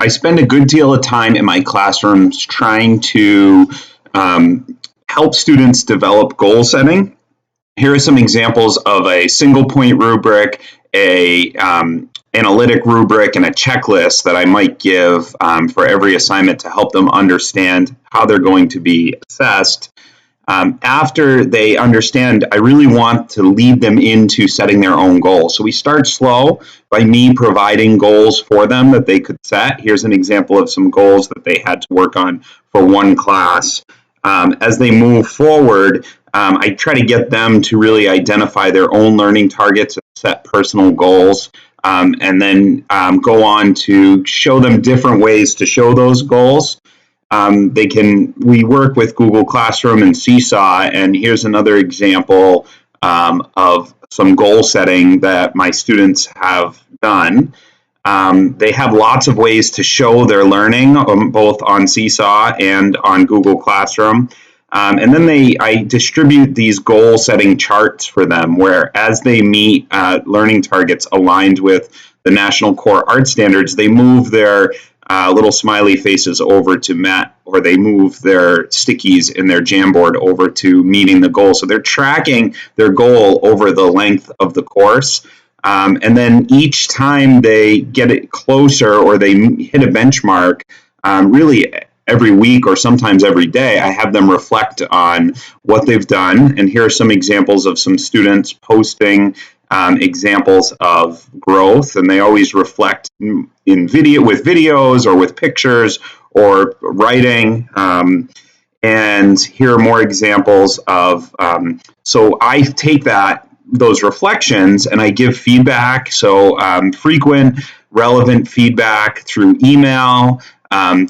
I spend a good deal of time in my classrooms trying to help students develop goal setting. Here are some examples of a single point rubric, a analytic rubric, and a checklist that I might give for every assignment to help them understand how they're going to be assessed. After they understand, I really want to lead them into setting their own goals. So we start slow by me providing goals for them that they could set. Here's an example of some goals that they had to work on for one class. As they move forward, I try to get them to really identify their own learning targets and set personal goals, and then go on to show them different ways to show those goals. We work with Google Classroom and Seesaw, and here's another example of some goal setting that my students have done. They have lots of ways to show their learning, both on Seesaw and on Google Classroom. And then I distribute these goal setting charts for them, where as they meet learning targets aligned with the National Core Art Standards, they move their little smiley faces over to Met, or they move their stickies in their Jamboard over to meeting the goal. So they're tracking their goal over the length of the course. And then each time they get it closer or they hit a benchmark, really every week or sometimes every day, I have them reflect on what they've done. And here are some examples of some students posting examples of growth, and they always reflect in with videos or with pictures or writing. And here are more examples of, so I take those reflections and I give feedback. So frequent, relevant feedback through email,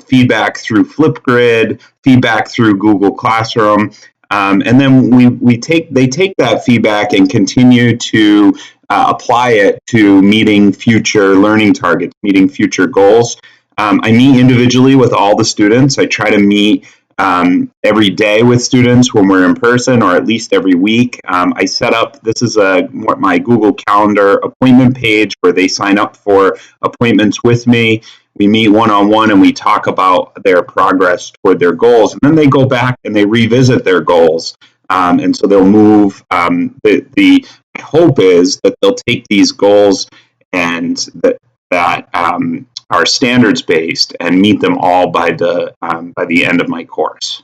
feedback through Flipgrid, feedback through Google Classroom. And then they take that feedback and continue to apply it to meeting future learning targets, meeting future goals. I meet individually with all the students. I try to meet every day with students when we're in person, or at least every week. I set up, this is my Google Calendar appointment page where they sign up for appointments with me. We meet one-on-one and we talk about their progress toward their goals. And then they go back and they revisit their goals. And so they'll move. The hope is that they'll take these goals and that are standards-based and meet them all by the end of my course.